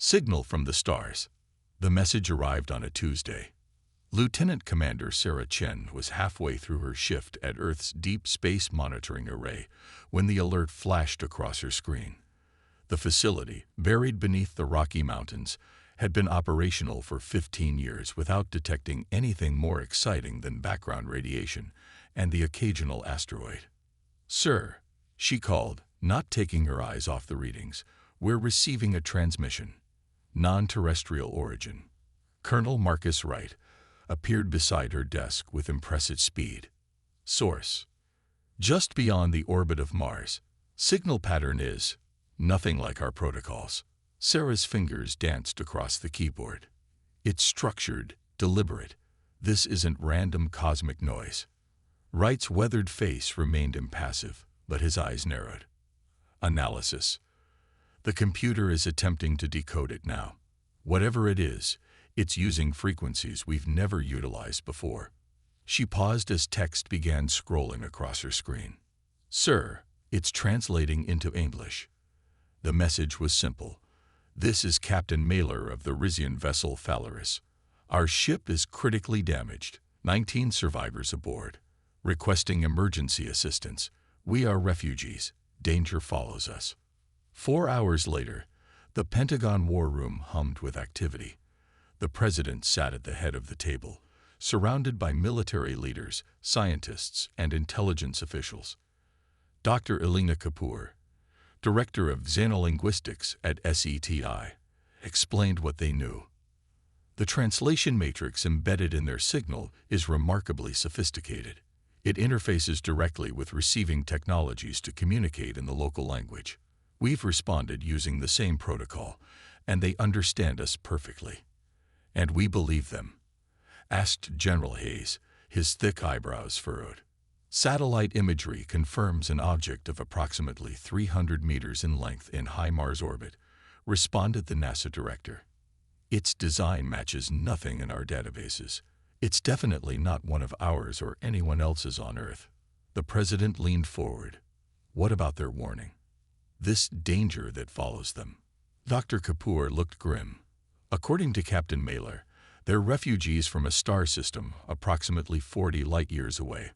Signal from the stars. The message arrived on a Tuesday. Lieutenant Commander Sarah Chen was halfway through her shift at Earth's Deep Space Monitoring Array when the alert flashed across her screen. The facility, buried beneath the Rocky Mountains, had been operational for 15 years without detecting anything more exciting than background radiation and the occasional asteroid. "Sir," she called, not taking her eyes off the readings, "we're receiving a transmission. Non-terrestrial origin." Colonel Marcus Wright appeared beside her desk with impressive speed. "Source: just beyond the orbit of Mars. Signal pattern is nothing like our protocols." Sarah's fingers danced across the keyboard. "It's structured, deliberate. This isn't random cosmic noise." Wright's weathered face remained impassive, but his eyes narrowed. "Analysis. The computer is attempting to decode it now. Whatever it is, it's using frequencies we've never utilized before." She paused as text began scrolling across her screen. "Sir, it's translating into English." The message was simple. "This is Captain Mailer of the Rizian vessel Phalaris. Our ship is critically damaged. 19 survivors aboard. Requesting emergency assistance. We are refugees. Danger follows us." 4 hours later, the Pentagon War Room hummed with activity. The president sat at the head of the table, surrounded by military leaders, scientists, and intelligence officials. Dr. Elena Kapoor, director of xenolinguistics at SETI, explained what they knew. The translation matrix embedded in their signal is remarkably sophisticated. It interfaces directly with receiving technologies to communicate in the local language. We've responded using the same protocol, and they understand us perfectly. "And we believe them?" asked General Hayes, his thick eyebrows furrowed. "Satellite imagery confirms an object of approximately 300 meters in length in high Mars orbit," responded the NASA director. "Its design matches nothing in our databases. It's definitely not one of ours or anyone else's on Earth." The president leaned forward. "What about their warning? This danger that follows them?" Dr. Kapoor looked grim. "According to Captain Mailer, they're refugees from a star system approximately 40 light-years away.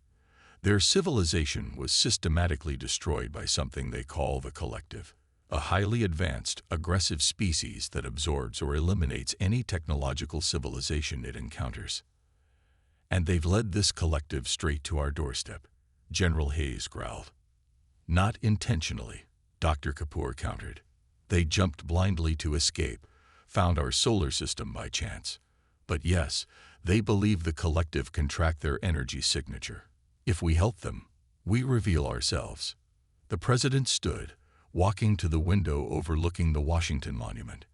Their civilization was systematically destroyed by something they call the Collective, a highly advanced, aggressive species that absorbs or eliminates any technological civilization it encounters. And they've led this collective straight to our doorstep," General Hayes growled. "Not intentionally," Dr. Kapoor countered. "They jumped blindly to escape, found our solar system by chance. But yes, they believe the collective can track their energy signature. If we help them, we reveal ourselves." The president stood, walking to the window overlooking the Washington Monument.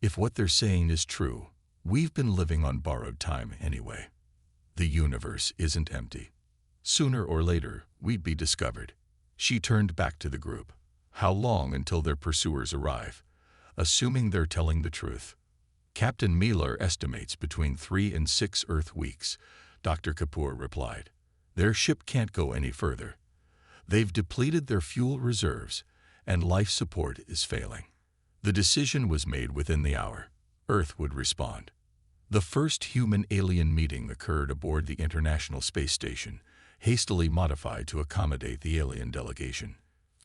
"If what they're saying is true, we've been living on borrowed time anyway. The universe isn't empty. Sooner or later, we'd be discovered." She turned back to the group. "How long until their pursuers arrive? Assuming they're telling the truth." "Captain Mailer estimates between 3 and 6 Earth weeks," Dr. Kapoor replied. "Their ship can't go any further. They've depleted their fuel reserves, and life support is failing. The decision was made within the hour. Earth would respond." The first human-alien meeting occurred aboard the International Space Station, hastily modified to accommodate the alien delegation.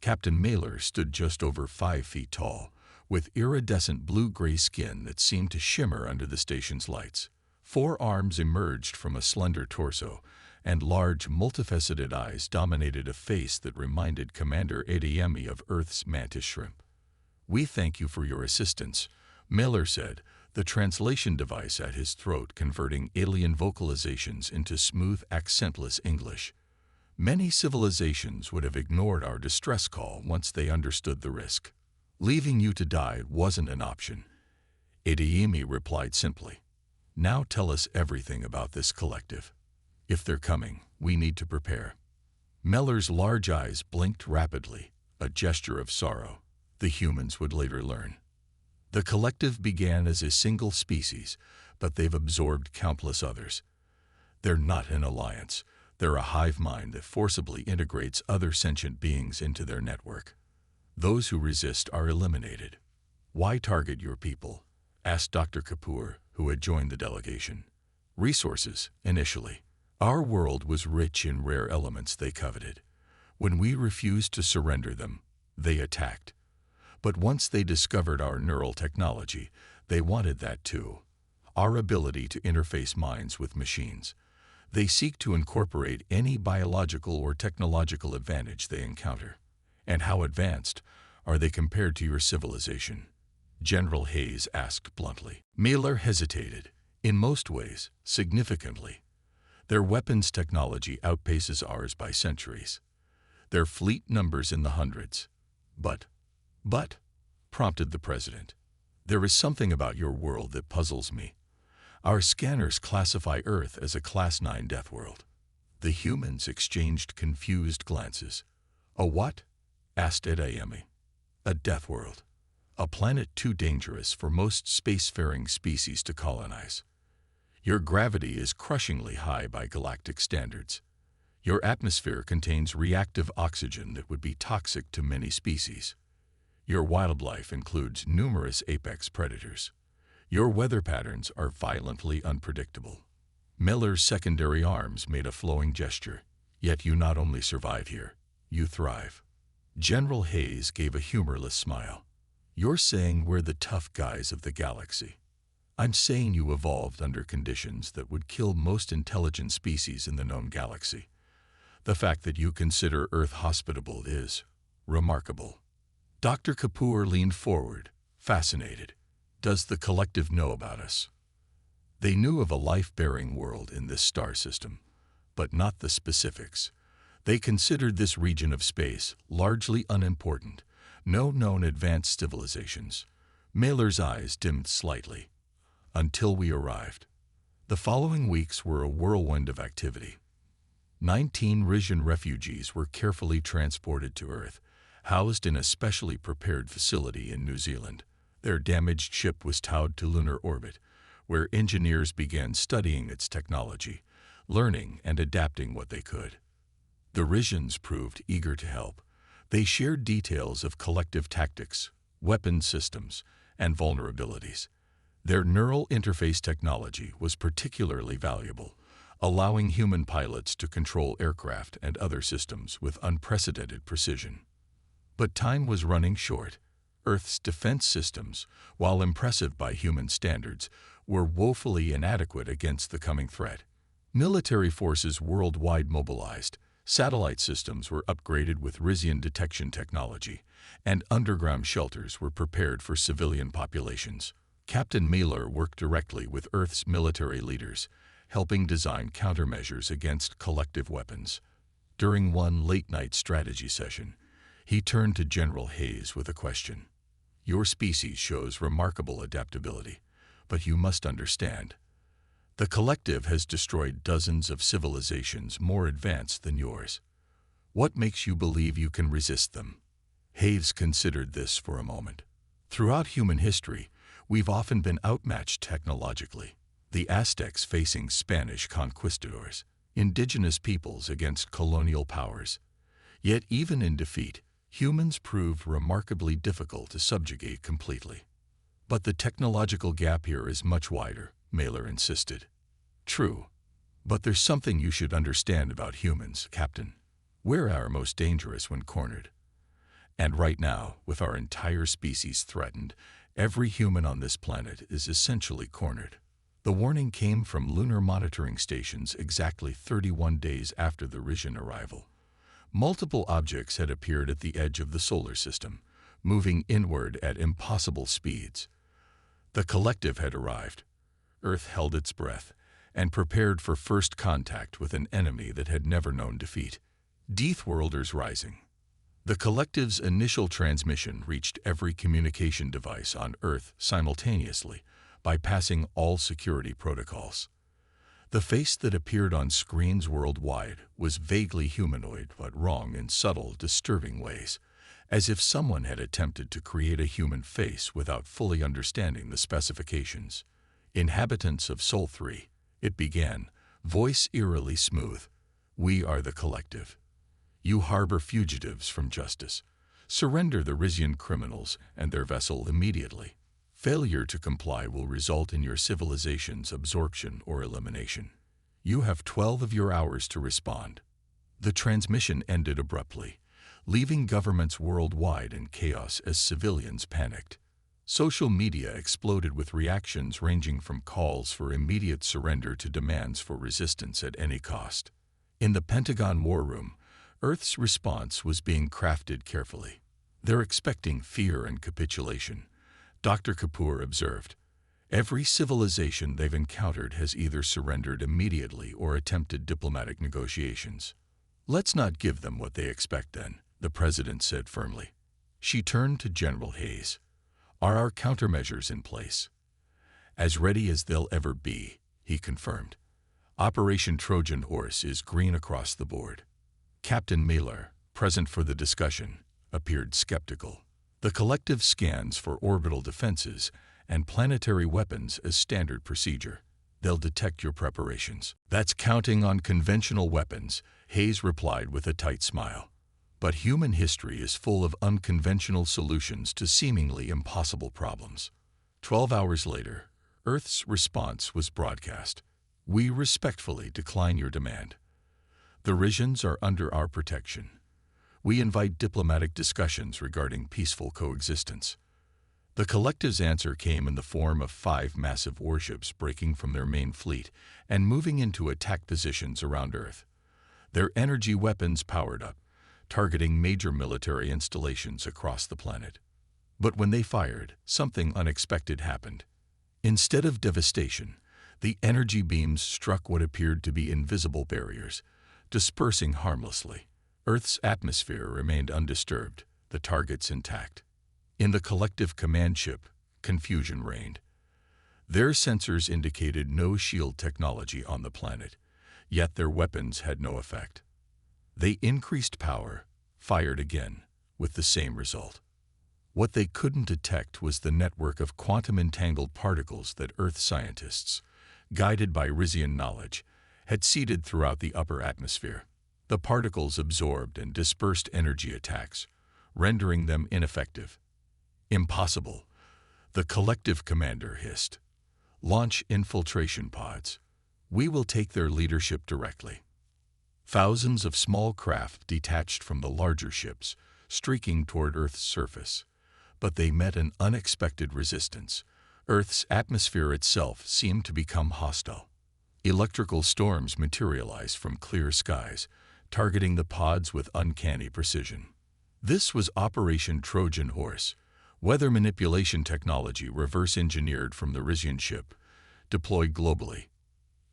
Captain Mailer stood just over 5 feet tall, with iridescent blue-gray skin that seemed to shimmer under the station's lights. 4 arms emerged from a slender torso, and large, multifaceted eyes dominated a face that reminded Commander Adeyemi of Earth's mantis shrimp. "We thank you for your assistance," Mailer said, the translation device at his throat converting alien vocalizations into smooth, accentless English. "Many civilizations would have ignored our distress call once they understood the risk. Leaving you to die wasn't an option." Adeyemi replied simply, "Now tell us everything about this collective. If they're coming, we need to prepare." Mailer's large eyes blinked rapidly, a gesture of sorrow. The humans would later learn. The collective began as a single species, but they've absorbed countless others. They're not an alliance. They're a hive mind that forcibly integrates other sentient beings into their network. Those who resist are eliminated. "Why target your people?" asked Dr. Kapoor, who had joined the delegation. "Resources, initially. Our world was rich in rare elements they coveted. When we refused to surrender them, they attacked. But once they discovered our neural technology, they wanted that too. Our ability to interface minds with machines. They seek to incorporate any biological or technological advantage they encounter." "And how advanced are they compared to your civilization?" General Hayes asked bluntly. Mailer hesitated. "In most ways, significantly. Their weapons technology outpaces ours by centuries. Their fleet numbers in the hundreds. But, prompted the president, "there is something about your world that puzzles me. Our scanners classify Earth as a Class 9 Deathworld." The humans exchanged confused glances. "A what?" asked Adeyemi. "A Deathworld. A planet too dangerous for most spacefaring species to colonize. Your gravity is crushingly high by galactic standards. Your atmosphere contains reactive oxygen that would be toxic to many species. Your wildlife includes numerous apex predators. Your weather patterns are violently unpredictable." Miller's secondary arms made a flowing gesture. "Yet you not only survive here, you thrive." General Hayes gave a humorless smile. "You're saying we're the tough guys of the galaxy. I'm saying you evolved under conditions that would kill most intelligent species in the known galaxy. The fact that you consider Earth hospitable is remarkable." Dr. Kapoor leaned forward, fascinated. "Does the collective know about us?" They knew of a life-bearing world in this star system, but not the specifics. They considered this region of space largely unimportant. No known advanced civilizations. Mailer's eyes dimmed slightly. "Until we arrived." The following weeks were a whirlwind of activity. 19 Risian refugees were carefully transported to Earth, housed in a specially prepared facility in New Zealand. Their damaged ship was towed to lunar orbit, where engineers began studying its technology, learning and adapting what they could. The Risians proved eager to help. They shared details of collective tactics, weapon systems, and vulnerabilities. Their neural interface technology was particularly valuable, allowing human pilots to control aircraft and other systems with unprecedented precision. But time was running short. Earth's defense systems, while impressive by human standards, were woefully inadequate against the coming threat. Military forces worldwide mobilized, satellite systems were upgraded with Risian detection technology, and underground shelters were prepared for civilian populations. Captain Mailer worked directly with Earth's military leaders, helping design countermeasures against collective weapons. During one late-night strategy session, he turned to General Hayes with a question. "Your species shows remarkable adaptability, but you must understand. The collective has destroyed dozens of civilizations more advanced than yours. What makes you believe you can resist them?" Hayes considered this for a moment. "Throughout human history, we've often been outmatched technologically. The Aztecs facing Spanish conquistadors, indigenous peoples against colonial powers. Yet even in defeat, humans proved remarkably difficult to subjugate completely." "But the technological gap here is much wider," Mailer insisted. "True. But there's something you should understand about humans, Captain. We're our most dangerous when cornered. And right now, with our entire species threatened, every human on this planet is essentially cornered." The warning came from lunar monitoring stations exactly 31 days after the Risian arrival. Multiple objects had appeared at the edge of the solar system, moving inward at impossible speeds. The collective had arrived. Earth held its breath and prepared for first contact with an enemy that had never known defeat. Deathworlders rising. The collective's initial transmission reached every communication device on Earth simultaneously, bypassing all security protocols. The face that appeared on screens worldwide was vaguely humanoid but wrong in subtle, disturbing ways, as if someone had attempted to create a human face without fully understanding the specifications. "Inhabitants of Sol 3, it began, voice eerily smooth. "We are the collective. You harbor fugitives from justice. Surrender the Rizian criminals and their vessel immediately. Failure to comply will result in your civilization's absorption or elimination. You have 12 of your hours to respond. The transmission ended abruptly, leaving governments worldwide in chaos as civilians panicked. Social media exploded with reactions ranging from calls for immediate surrender to demands for resistance at any cost. In the Pentagon war room, Earth's response was being crafted carefully. They're expecting fear and capitulation, Dr. Kapoor observed. Every civilization they've encountered has either surrendered immediately or attempted diplomatic negotiations. Let's not give them what they expect then, the president said firmly. She turned to General Hayes. Are our countermeasures in place? As ready as they'll ever be, he confirmed. Operation Trojan Horse is green across the board. Captain Mailer, present for the discussion, appeared skeptical. The collective scans for orbital defenses and planetary weapons as standard procedure. They'll detect your preparations. That's counting on conventional weapons, Hayes replied with a tight smile. But human history is full of unconventional solutions to seemingly impossible problems. 12 hours later, Earth's response was broadcast. We respectfully decline your demand. The Rizians are under our protection. We invite diplomatic discussions regarding peaceful coexistence. The collective's answer came in the form of 5 massive warships breaking from their main fleet and moving into attack positions around Earth. Their energy weapons powered up, targeting major military installations across the planet. But when they fired, something unexpected happened. Instead of devastation, the energy beams struck what appeared to be invisible barriers, dispersing harmlessly. Earth's atmosphere remained undisturbed, the targets intact. In the collective command ship, confusion reigned. Their sensors indicated no shield technology on the planet, yet their weapons had no effect. They increased power, fired again, with the same result. What they couldn't detect was the network of quantum-entangled particles that Earth scientists, guided by Rizian knowledge, had seeded throughout the upper atmosphere. The particles absorbed and dispersed energy attacks, rendering them ineffective. Impossible, the collective commander hissed. Launch infiltration pods. We will take their leadership directly. Thousands of small craft detached from the larger ships, streaking toward Earth's surface. But they met an unexpected resistance. Earth's atmosphere itself seemed to become hostile. Electrical storms materialized from clear skies, targeting the pods with uncanny precision. This was Operation Trojan Horse, weather manipulation technology reverse-engineered from the Rizian ship, deployed globally.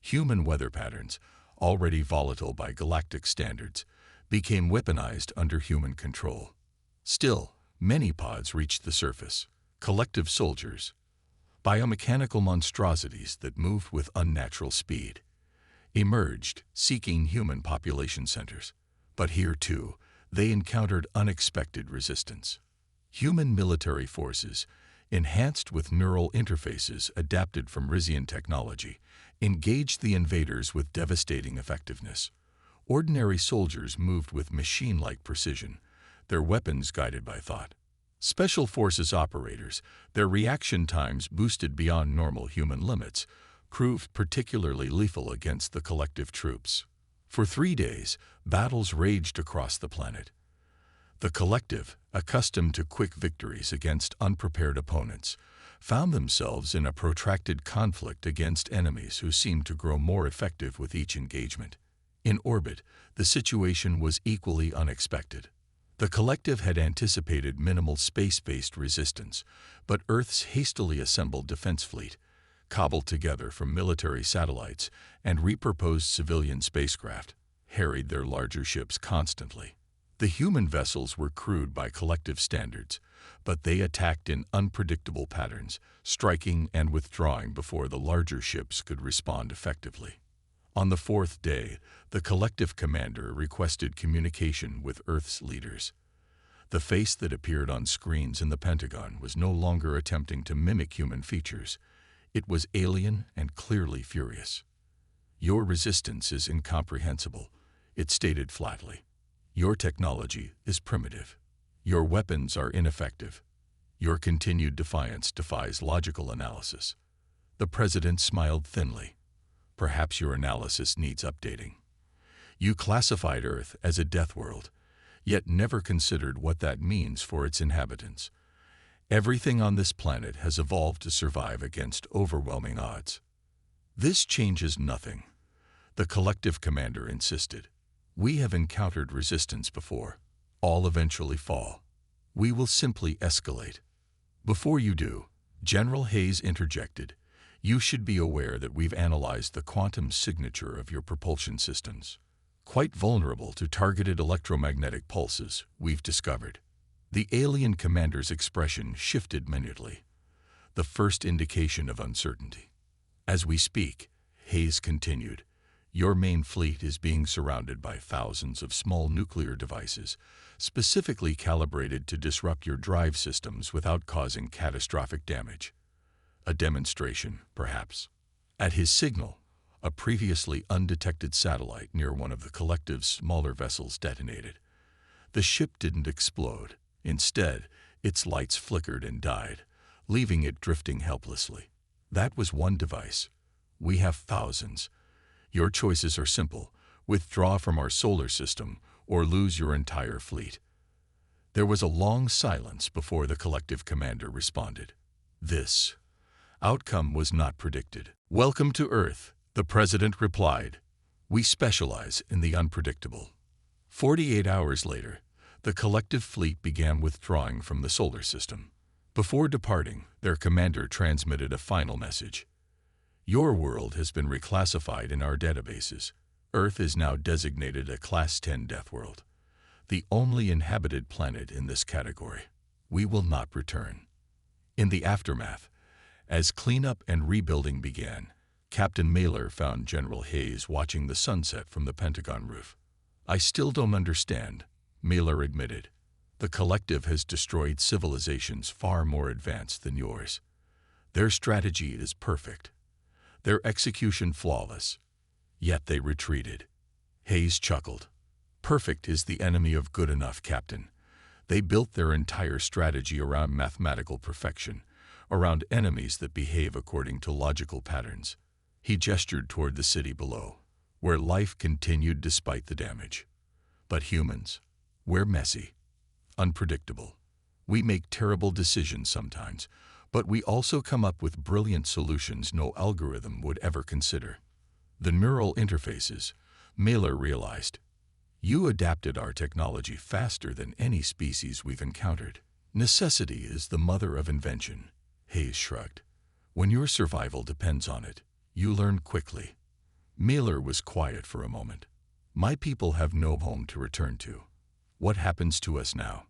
Human weather patterns, already volatile by galactic standards, became weaponized under human control. Still, many pods reached the surface, collective soldiers, biomechanical monstrosities that moved with unnatural speed, emerged, seeking human population centers. But here, too, they encountered unexpected resistance. Human military forces, enhanced with neural interfaces adapted from Rizian technology, engaged the invaders with devastating effectiveness. Ordinary soldiers moved with machine-like precision, their weapons guided by thought. Special Forces operators, their reaction times boosted beyond normal human limits, proved particularly lethal against the collective troops. For 3 days, battles raged across the planet. The collective, accustomed to quick victories against unprepared opponents, found themselves in a protracted conflict against enemies who seemed to grow more effective with each engagement. In orbit, the situation was equally unexpected. The collective had anticipated minimal space-based resistance, but Earth's hastily assembled defense fleet, cobbled together from military satellites and repurposed civilian spacecraft, harried their larger ships constantly. The human vessels were crewed by collective standards, but they attacked in unpredictable patterns, striking and withdrawing before the larger ships could respond effectively. On the 4th day, the collective commander requested communication with Earth's leaders. The face that appeared on screens in the Pentagon was no longer attempting to mimic human features. It was alien and clearly furious. Your resistance is incomprehensible, it stated flatly. Your technology is primitive. Your weapons are ineffective. Your continued defiance defies logical analysis. The president smiled thinly. Perhaps your analysis needs updating. You classified Earth as a death world, yet never considered what that means for its inhabitants. Everything on this planet has evolved to survive against overwhelming odds. This changes nothing. The collective commander insisted. We have encountered resistance before. All eventually fall. We will simply escalate. Before you do, General Hayes interjected, you should be aware that we've analyzed the quantum signature of your propulsion systems. Quite vulnerable to targeted electromagnetic pulses, we've discovered. The alien commander's expression shifted minutely, the first indication of uncertainty. As we speak, Hayes continued, your main fleet is being surrounded by thousands of small nuclear devices, specifically calibrated to disrupt your drive systems without causing catastrophic damage. A demonstration, perhaps. At his signal, a previously undetected satellite near one of the collective's smaller vessels detonated. The ship didn't explode. Instead, its lights flickered and died, leaving it drifting helplessly. That was one device. We have thousands. Your choices are simple: withdraw from our solar system or lose your entire fleet. There was a long silence before the collective commander responded. This outcome was not predicted. Welcome to Earth, the president replied. We specialize in the unpredictable. 48 hours later, the collective fleet began withdrawing from the solar system. Before departing, their commander transmitted a final message. Your world has been reclassified in our databases. Earth is now designated a Class 10 death world, the only inhabited planet in this category. We will not return. In the aftermath, as cleanup and rebuilding began, Captain Mailer found General Hayes watching the sunset from the Pentagon roof. I still don't understand, Mailer admitted. The collective has destroyed civilizations far more advanced than yours. Their strategy is perfect, their execution flawless, yet they retreated. Hayes chuckled. Perfect is the enemy of good enough, Captain. They built their entire strategy around mathematical perfection, around enemies that behave according to logical patterns. He gestured toward the city below, where life continued despite the damage. But humans, we're messy, unpredictable. We make terrible decisions sometimes, but we also come up with brilliant solutions no algorithm would ever consider. The neural interfaces, Mailer realized. You adapted our technology faster than any species we've encountered. Necessity is the mother of invention, Hayes shrugged. When your survival depends on it, you learn quickly. Mailer was quiet for a moment. My people have no home to return to. What happens to us now?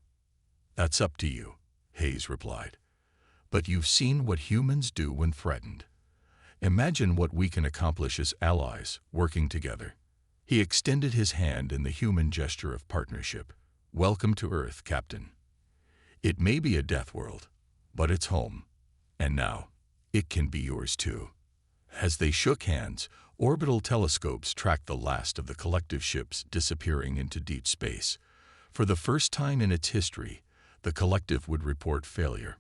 That's up to you, Hayes replied. But you've seen what humans do when threatened. Imagine what we can accomplish as allies, working together. He extended his hand in the human gesture of partnership. Welcome to Earth, Captain. It may be a death world, but it's home. And now, it can be yours too. As they shook hands, orbital telescopes tracked the last of the collective ships disappearing into deep space. For the first time in its history, the collective would report failure.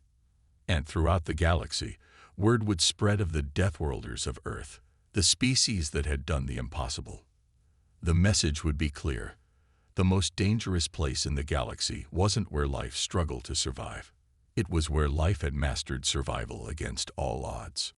And throughout the galaxy, word would spread of the Deathworlders of Earth, the species that had done the impossible. The message would be clear. The most dangerous place in the galaxy wasn't where life struggled to survive. It was where life had mastered survival against all odds.